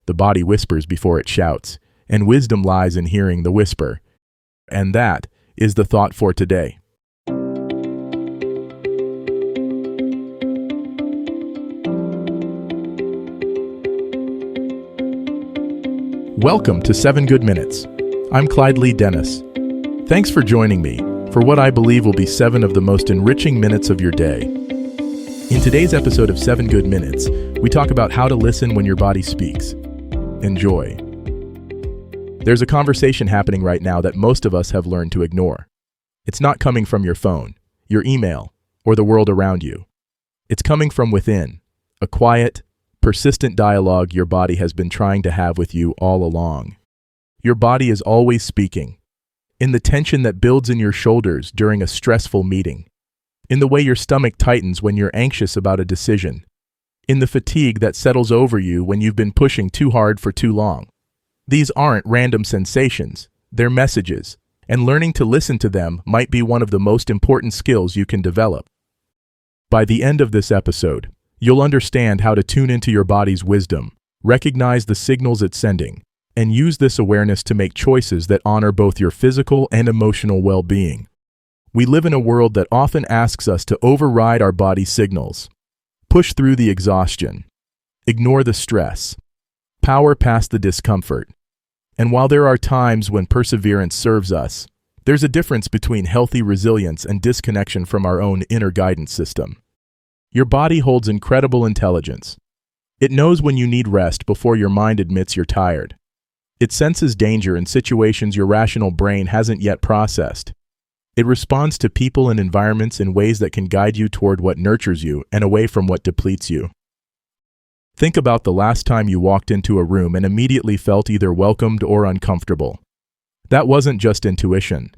The body whispers before it shouts, and wisdom lies in hearing the whisper. And that is the thought for today. Welcome to 7 Good Minutes. I'm Clyde Lee Dennis. Thanks for joining me for what I believe will be 7 of the most enriching minutes of your day. In today's episode of 7 Good Minutes, we talk about how to listen when your body speaks. Enjoy. There's a conversation happening right now that most of us have learned to ignore. It's not coming from your phone, your email, or the world around you. It's coming from within, a quiet, persistent dialogue your body has been trying to have with you all along. Your body is always speaking, in the tension that builds in your shoulders during a stressful meeting, in the way your stomach tightens when you're anxious about a decision, in the fatigue that settles over you when you've been pushing too hard for too long. These aren't random sensations, they're messages, and learning to listen to them might be one of the most important skills you can develop. By the end of this episode, you'll understand how to tune into your body's wisdom, recognize the signals it's sending, and use this awareness to make choices that honor both your physical and emotional well-being. We live in a world that often asks us to override our body's signals, push through the exhaustion, ignore the stress, power past the discomfort. And while there are times when perseverance serves us, there's a difference between healthy resilience and disconnection from our own inner guidance system. Your body holds incredible intelligence. It knows when you need rest before your mind admits you're tired. It senses danger in situations your rational brain hasn't yet processed. It responds to people and environments in ways that can guide you toward what nurtures you and away from what depletes you. Think about the last time you walked into a room and immediately felt either welcomed or uncomfortable. That wasn't just intuition.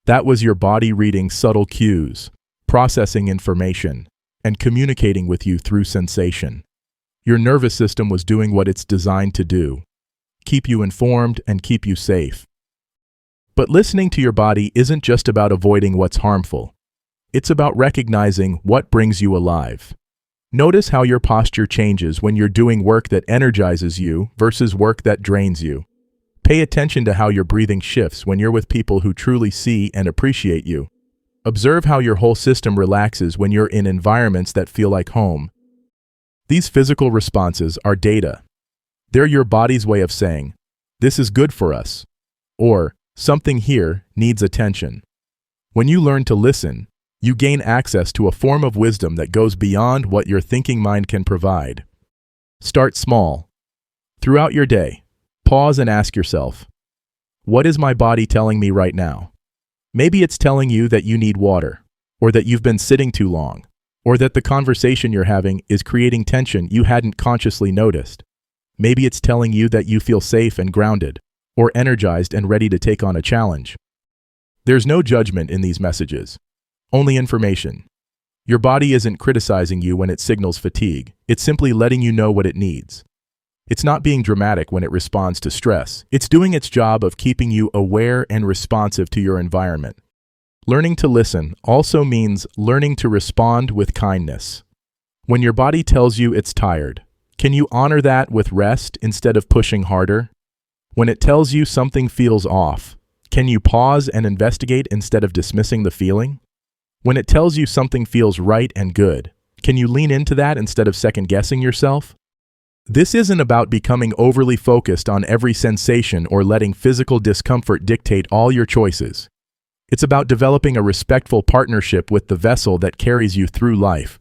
That was your body reading subtle cues, processing information, and communicating with you through sensation. Your nervous system was doing what it's designed to do: keep you informed and keep you safe. But listening to your body isn't just about avoiding what's harmful. It's about recognizing what brings you alive. Notice how your posture changes when you're doing work that energizes you versus work that drains you. Pay attention to how your breathing shifts when you're with people who truly see and appreciate you. Observe how your whole system relaxes when you're in environments that feel like home. These physical responses are data. They're your body's way of saying, "This is good for us," or "Something here needs attention." When you learn to listen, you gain access to a form of wisdom that goes beyond what your thinking mind can provide. Start small. Throughout your day, pause and ask yourself, what is my body telling me right now? Maybe it's telling you that you need water, or that you've been sitting too long, or that the conversation you're having is creating tension you hadn't consciously noticed. Maybe it's telling you that you feel safe and grounded, or energized and ready to take on a challenge. There's no judgment in these messages, only information. Your body isn't criticizing you when it signals fatigue, it's simply letting you know what it needs. It's not being dramatic when it responds to stress, it's doing its job of keeping you aware and responsive to your environment. Learning to listen also means learning to respond with kindness. When your body tells you it's tired, can you honor that with rest instead of pushing harder? When it tells you something feels off, can you pause and investigate instead of dismissing the feeling? When it tells you something feels right and good, can you lean into that instead of second-guessing yourself? This isn't about becoming overly focused on every sensation or letting physical discomfort dictate all your choices. It's about developing a respectful partnership with the vessel that carries you through life.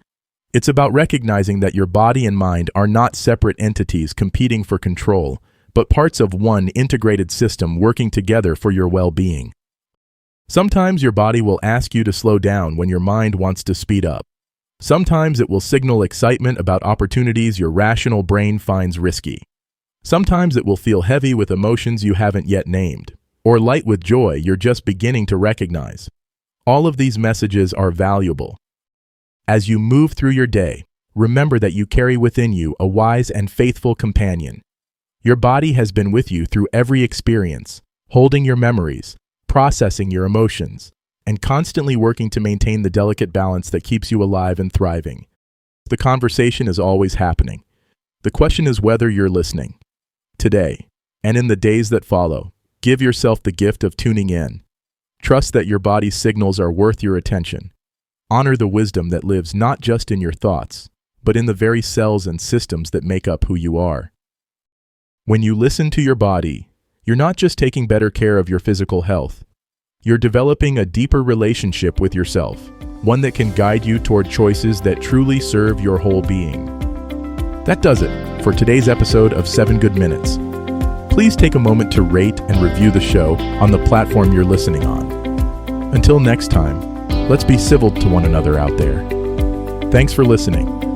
It's about recognizing that your body and mind are not separate entities competing for control, but parts of one integrated system working together for your well-being. Sometimes your body will ask you to slow down when your mind wants to speed up. Sometimes it will signal excitement about opportunities your rational brain finds risky. Sometimes it will feel heavy with emotions you haven't yet named, or light with joy you're just beginning to recognize. All of these messages are valuable. As you move through your day, remember that you carry within you a wise and faithful companion. Your body has been with you through every experience, holding your memories, processing your emotions, and constantly working to maintain the delicate balance that keeps you alive and thriving. The conversation is always happening. The question is whether you're listening. Today, and in the days that follow, give yourself the gift of tuning in. Trust that your body's signals are worth your attention. Honor the wisdom that lives not just in your thoughts, but in the very cells and systems that make up who you are. When you listen to your body, you're not just taking better care of your physical health. You're developing a deeper relationship with yourself, one that can guide you toward choices that truly serve your whole being. That does it for today's episode of 7 Good Minutes. Please take a moment to rate and review the show on the platform you're listening on. Until next time, let's be civil to one another out there. Thanks for listening.